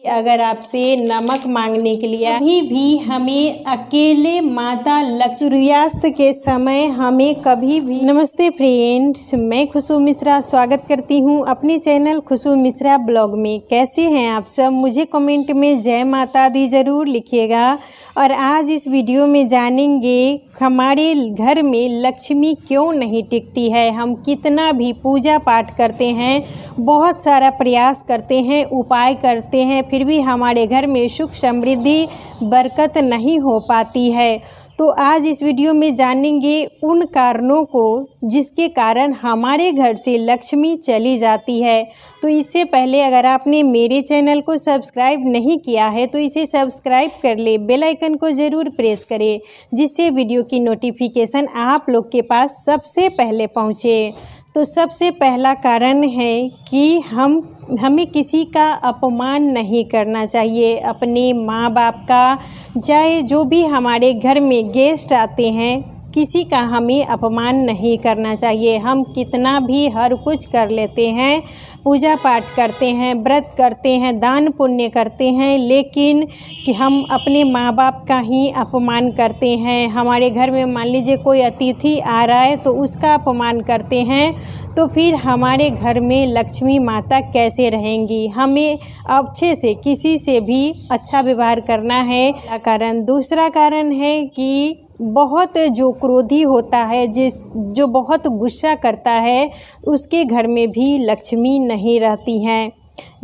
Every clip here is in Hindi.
अगर आपसे नमक मांगने के लिए कभी भी हमें अकेले माता लक्ष्मी सूर्यास्त के समय हमें कभी भी। नमस्ते फ्रेंड्स, मैं खुशबू मिश्रा स्वागत करती हूं अपने चैनल खुशबू मिश्रा ब्लॉग में। कैसे हैं आप सब? मुझे कमेंट में जय माता दी ज़रूर लिखिएगा। और आज इस वीडियो में जानेंगे हमारे घर में लक्ष्मी क्यों नहीं टिकती है। हम कितना भी पूजा पाठ करते हैं, बहुत सारा प्रयास करते हैं, उपाय करते हैं, फिर भी हमारे घर में सुख समृद्धि बरकत नहीं हो पाती है। तो आज इस वीडियो में जानेंगे उन कारणों को जिसके कारण हमारे घर से लक्ष्मी चली जाती है। तो इससे पहले अगर आपने मेरे चैनल को सब्सक्राइब नहीं किया है तो इसे सब्सक्राइब कर ले, बेल आइकन को ज़रूर प्रेस करें जिससे वीडियो की नोटिफिकेशन आप लोग के पास सबसे पहले पहुँचे। तो सबसे पहला कारण है कि हमें किसी का अपमान नहीं करना चाहिए। अपने माँ बाप का, चाहे जो भी हमारे घर में गेस्ट आते हैं, किसी का हमें अपमान नहीं करना चाहिए। हम कितना भी हर कुछ कर लेते हैं, पूजा पाठ करते हैं, व्रत करते हैं, दान पुण्य करते हैं, लेकिन कि हम अपने माँ बाप का ही अपमान करते हैं। हमारे घर में मान लीजिए कोई अतिथि आ रहा है तो उसका अपमान करते हैं, तो फिर हमारे घर में लक्ष्मी माता कैसे रहेंगी। हमें अच्छे से किसी से भी अच्छा व्यवहार करना है। कारण दूसरा कारण है कि बहुत जो क्रोधी होता है, जो बहुत गुस्सा करता है, उसके घर में भी लक्ष्मी नहीं रहती हैं।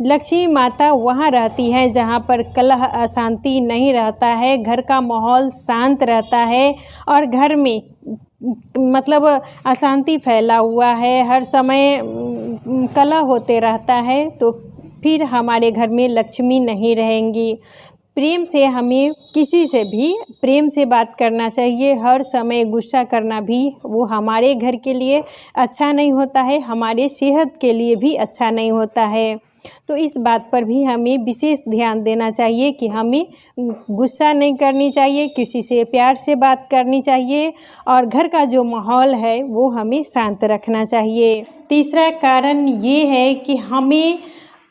लक्ष्मी माता वहाँ रहती है जहाँ पर कलह अशांति नहीं रहता है, घर का माहौल शांत रहता है और घर में मतलब अशांति फैला हुआ है, हर समय कलह होते रहता है, तो फिर हमारे घर में लक्ष्मी नहीं रहेंगी। प्रेम से हमें किसी से भी प्रेम से बात करना चाहिए। हर समय गुस्सा करना भी वो हमारे घर के लिए अच्छा नहीं होता है, हमारे सेहत के लिए भी अच्छा नहीं होता है। तो इस बात पर भी हमें विशेष ध्यान देना चाहिए कि हमें गुस्सा नहीं करनी चाहिए, किसी से प्यार से बात करनी चाहिए और घर का जो माहौल है वो हमें शांत रखना चाहिए। तीसरा कारण ये है कि हमें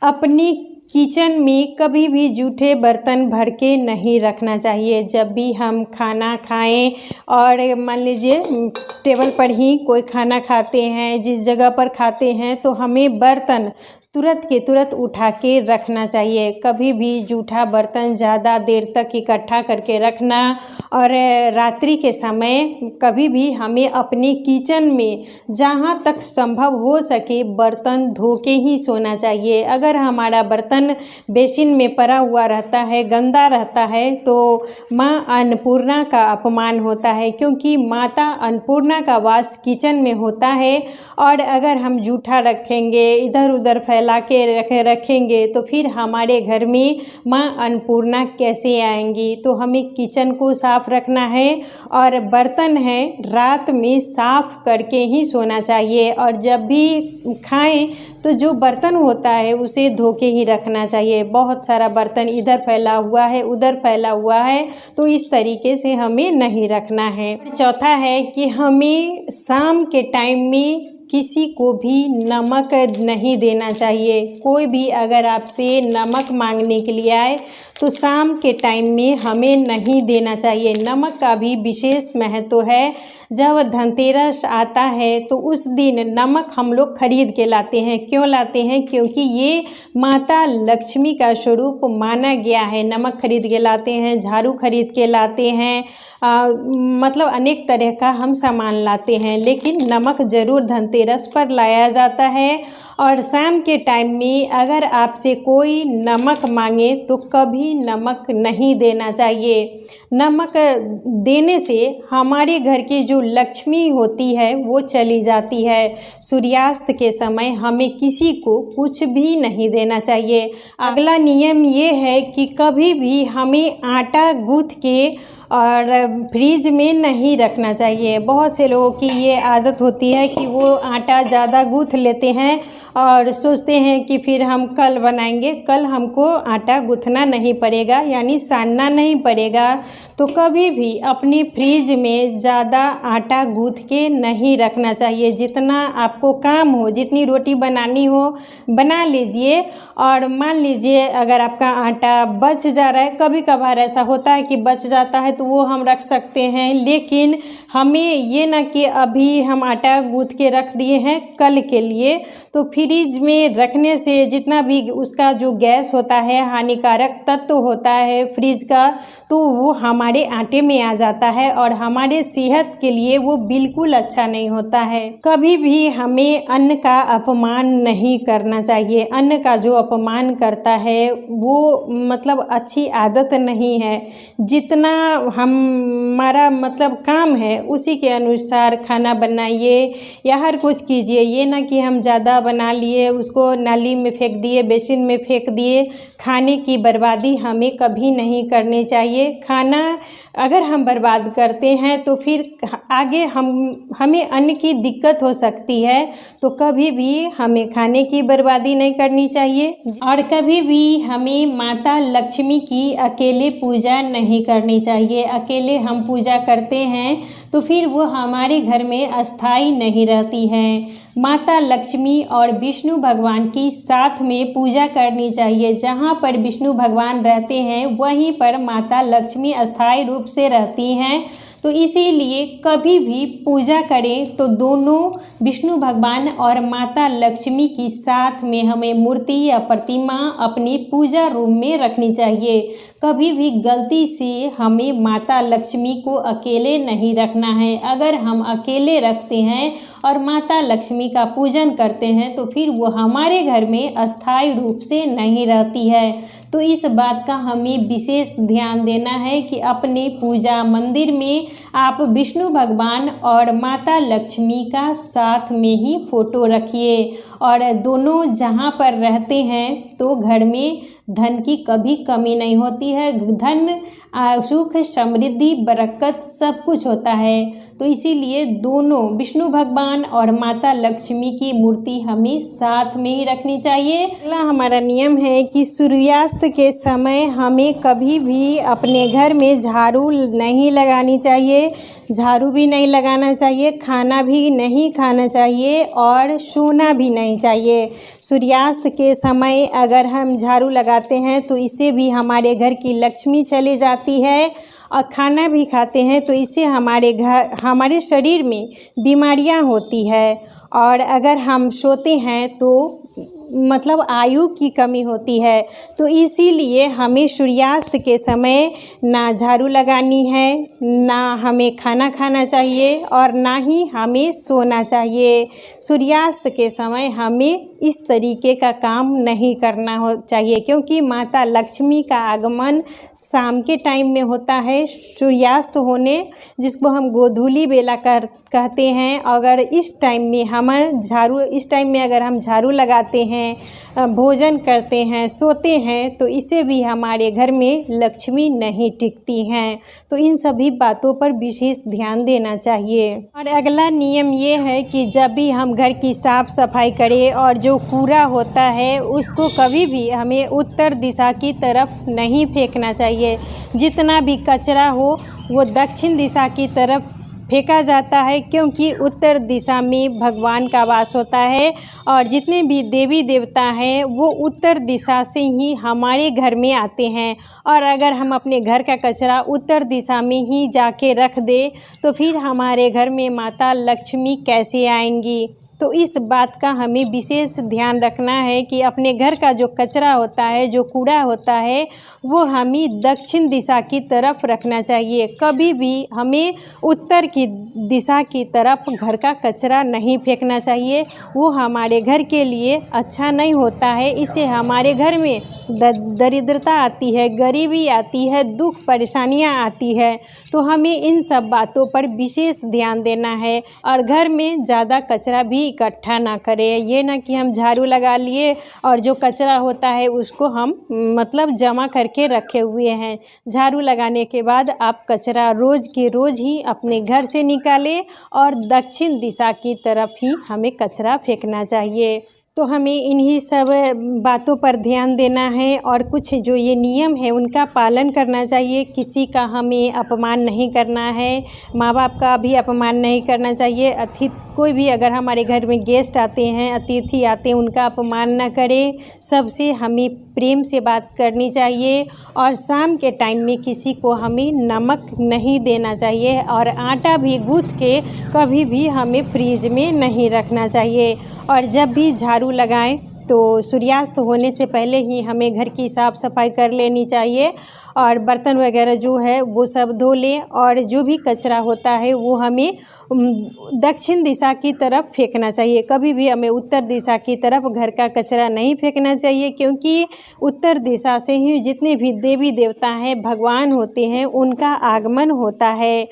अपनी किचन में कभी भी जूठे बर्तन भर के नहीं रखना चाहिए। जब भी हम खाना खाएं और मान लीजिए टेबल पर ही कोई खाना खाते हैं, जिस जगह पर खाते हैं, तो हमें बर्तन तुरंत के तुरंत उठा के रखना चाहिए। कभी भी जूठा बर्तन ज़्यादा देर तक इकट्ठा करके रखना और रात्रि के समय कभी भी हमें अपने किचन में जहाँ तक संभव हो सके बर्तन धो के ही सोना चाहिए। अगर हमारा बर्तन बेसिन में पड़ा हुआ रहता है, गंदा रहता है, तो माँ अन्नपूर्णा का अपमान होता है, क्योंकि माता अन्नपूर्णा का वास किचन में होता है। और अगर हम जूठा रखेंगे, इधर उधर फैला के रखेंगे, तो फिर हमारे घर में माँ अन्नपूर्णा कैसे आएंगी। तो हमें किचन को साफ रखना है और बर्तन है रात में साफ करके ही सोना चाहिए। और जब भी खाएं तो जो बर्तन होता है उसे धो के ही रखना चाहिए। बहुत सारा बर्तन इधर फैला हुआ है, उधर फैला हुआ है, तो इस तरीके से हमें नहीं रखना है। चौथा है कि हमें शाम के टाइम में किसी को भी नमक नहीं देना चाहिए। कोई भी अगर आपसे नमक मांगने के लिए आए तो शाम के टाइम में हमें नहीं देना चाहिए। नमक का भी विशेष महत्व है। जब धनतेरस आता है तो उस दिन नमक हम लोग खरीद के लाते हैं। क्यों लाते हैं? क्योंकि ये माता लक्ष्मी का स्वरूप माना गया है। नमक खरीद के लाते हैं, झाड़ू खरीद के लाते हैं, मतलब अनेक तरह का हम सामान लाते हैं, लेकिन नमक ज़रूर धनतेरस पर लाया जाता है। और शाम के टाइम में अगर आपसे कोई नमक मांगे तो कभी नमक नहीं देना चाहिए। नमक देने से हमारे घर की जो लक्ष्मी होती है वो चली जाती है। सूर्यास्त के समय हमें किसी को कुछ भी नहीं देना चाहिए। अगला नियम ये है कि कभी भी हमें आटा गूँथ के और फ्रिज में नहीं रखना चाहिए। बहुत से लोगों की ये आदत होती है कि वो आटा ज़्यादा गूँथ लेते हैं और सोचते हैं कि फिर हम कल बनाएंगे। कल हमको आटा गूँथना नहीं पड़ेगा, यानी सानना नहीं पड़ेगा। तो कभी भी अपने फ्रिज में ज़्यादा आटा गूँथ के नहीं रखना चाहिए। जितना आपको काम हो, जितनी रोटी बनानी हो बना लीजिए। और मान लीजिए अगर आपका आटा बच जा रहा है, कभी कभार ऐसा होता है कि बच जाता है तो वो हम रख सकते हैं, लेकिन हमें ये ना कि अभी हम आटा गूँथ के रख दिए हैं कल के लिए। तो फ्रिज में रखने से जितना भी उसका जो गैस होता है, हानिकारक तत्व होता है फ्रिज का, तो वो हमारे आटे में आ जाता है और हमारे सेहत के लिए वो बिल्कुल अच्छा नहीं होता है। कभी भी हमें अन्न का अपमान नहीं करना चाहिए। अन्न का जो अपमान करता है वो मतलब अच्छी आदत नहीं है। जितना हमारा मतलब काम है उसी के अनुसार खाना बनाइए या हर कुछ कीजिए। ये ना कि हम ज़्यादा बना लिए, उसको नाली में फेंक दिए, बेसिन में फेंक दिए। खाने की बर्बादी हमें कभी नहीं करनी चाहिए। खाना अगर हम बर्बाद करते हैं तो फिर आगे हमें अन्न की दिक्कत हो सकती है। तो कभी भी हमें खाने की बर्बादी नहीं करनी चाहिए और कभी भी हमें माता लक्ष्मी की अकेले पूजा नहीं करनी चाहिए। अकेले हम पूजा करते हैं तो फिर वो हमारे घर में अस्थाई नहीं रहती है। माता लक्ष्मी और विष्णु भगवान की साथ में पूजा करनी चाहिए। जहाँ पर विष्णु भगवान रहते हैं वहीं पर माता लक्ष्मी अस्थायी रूप से रहती हैं। तो इसीलिए कभी भी पूजा करें तो दोनों विष्णु भगवान और माता लक्ष्मी की साथ में हमें मूर्ति या प्रतिमा अपनी पूजा रूम में रखनी चाहिए। कभी भी गलती से हमें माता लक्ष्मी को अकेले नहीं रखना है। अगर हम अकेले रखते हैं और माता लक्ष्मी का पूजन करते हैं तो फिर वो हमारे घर में अस्थायी रूप से नहीं रहती है। तो इस बात का हमें विशेष ध्यान देना है कि अपने पूजा मंदिर में आप विष्णु भगवान और माता लक्ष्मी का साथ में ही फोटो रखिए। और दोनों जहाँ पर रहते हैं तो घर में धन की कभी कमी नहीं होती है। धन, सुख, समृद्धि, बरकत सब कुछ होता है। तो इसीलिए दोनों विष्णु भगवान और माता लक्ष्मी की मूर्ति हमें साथ में ही रखनी चाहिए। अगला हमारा नियम है कि सूर्यास्त के समय हमें कभी भी अपने घर में झाड़ू नहीं लगानी चाहिए। झाड़ू भी नहीं लगाना चाहिए, खाना भी नहीं खाना चाहिए और सोना भी नहीं चाहिए। सूर्यास्त के समय अगर हम झाड़ू लगाते हैं तो इससे भी हमारे घर की लक्ष्मी चली जाती है और खाना भी खाते हैं तो इससे हमारे शरीर में बीमारियां होती है। और अगर हम सोते हैं तो मतलब आयु की कमी होती है। तो इसीलिए हमें सूर्यास्त के समय ना झाड़ू लगानी है, ना हमें खाना खाना चाहिए और ना ही हमें सोना चाहिए। सूर्यास्त के समय हमें इस तरीके का काम नहीं करना चाहिए, क्योंकि माता लक्ष्मी का आगमन शाम के टाइम में होता है, सूर्यास्त होने, जिसको हम गोधूली बेला कहते हैं। अगर इस टाइम में अगर हम झाड़ू लगाते हैं, भोजन करते हैं, सोते हैं तो इससे भी हमारे घर में लक्ष्मी नहीं टिकती हैं। तो इन सभी बातों पर विशेष ध्यान देना चाहिए। और अगला नियम ये है कि जब भी हम घर की साफ सफाई करें और जो कूड़ा होता है उसको कभी भी हमें उत्तर दिशा की तरफ नहीं फेंकना चाहिए। जितना भी कचरा हो वो दक्षिण दिशा की तरफ फेंका जाता है, क्योंकि उत्तर दिशा में भगवान का वास होता है और जितने भी देवी देवता हैं वो उत्तर दिशा से ही हमारे घर में आते हैं। और अगर हम अपने घर का कचरा उत्तर दिशा में ही जाके रख दें तो फिर हमारे घर में माता लक्ष्मी कैसे आएंगी। तो इस बात का हमें विशेष ध्यान रखना है कि अपने घर का जो कचरा होता है, जो कूड़ा होता है, वो हमें दक्षिण दिशा की तरफ रखना चाहिए। कभी भी हमें उत्तर की दिशा की तरफ घर का कचरा नहीं फेंकना चाहिए। वो हमारे घर के लिए अच्छा नहीं होता है। इससे हमारे घर में दरिद्रता आती है, गरीबी आती है, दुख परेशानियां आती है। तो हमें इन सब बातों पर विशेष ध्यान देना है और घर में ज़्यादा कचरा भी इकट्ठा ना करें। ये ना कि हम झाड़ू लगा लिए और जो कचरा होता है उसको हम मतलब जमा करके रखे हुए हैं। झाड़ू लगाने के बाद आप कचरा रोज़ के रोज़ ही अपने घर से निकालें और दक्षिण दिशा की तरफ ही हमें कचरा फेंकना चाहिए। तो हमें इन्हीं सब बातों पर ध्यान देना है और कुछ जो ये नियम है उनका पालन करना चाहिए। किसी का हमें अपमान नहीं करना है, माँ बाप का भी अपमान नहीं करना चाहिए। कोई भी अगर हमारे घर में गेस्ट आते हैं, अतिथि आते हैं, उनका अपमान न करें। सबसे हमें प्रेम से बात करनी चाहिए और शाम के टाइम में किसी को हमें नमक नहीं देना चाहिए और आटा भी गूँथ के कभी भी हमें फ्रीज में नहीं रखना चाहिए। और जब भी झाड़ू लगाएं तो सूर्यास्त होने से पहले ही हमें घर की साफ़ सफाई कर लेनी चाहिए और बर्तन वगैरह जो है वो सब धो लें और जो भी कचरा होता है वो हमें दक्षिण दिशा की तरफ फेंकना चाहिए। कभी भी हमें उत्तर दिशा की तरफ घर का कचरा नहीं फेंकना चाहिए, क्योंकि उत्तर दिशा से ही जितने भी देवी देवता हैं, भगवान होते हैं, उनका आगमन होता है।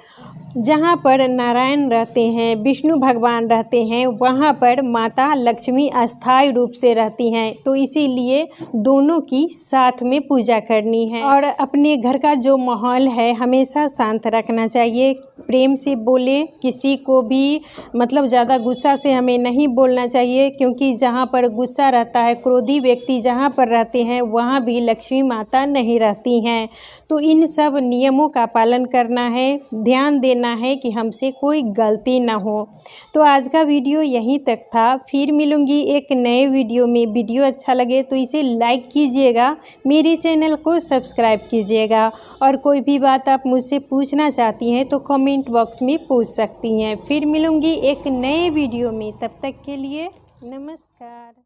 जहाँ पर नारायण रहते हैं, विष्णु भगवान रहते हैं, वहाँ पर माता लक्ष्मी अस्थायी रूप से रहती हैं। तो इसीलिए दोनों की साथ में पूजा करनी है और अपने घर का जो माहौल है हमेशा शांत रखना चाहिए। प्रेम से बोले, किसी को भी मतलब ज़्यादा गुस्सा से हमें नहीं बोलना चाहिए, क्योंकि जहाँ पर गुस्सा रहता है, क्रोधी व्यक्ति जहाँ पर रहते हैं वहाँ भी लक्ष्मी माता नहीं रहती हैं। तो इन सब नियमों का पालन करना है, ध्यान देना है कि हमसे कोई गलती ना हो। तो आज का वीडियो यहीं तक था। फिर मिलूंगी एक नए वीडियो में। वीडियो अच्छा लगे तो इसे लाइक कीजिएगा, मेरे चैनल को सब्सक्राइब कीजिएगा और कोई भी बात आप मुझसे पूछना चाहती हैं तो कमेंट बॉक्स में पूछ सकती हैं। फिर मिलूंगी एक नए वीडियो में, तब तक के लिए नमस्कार।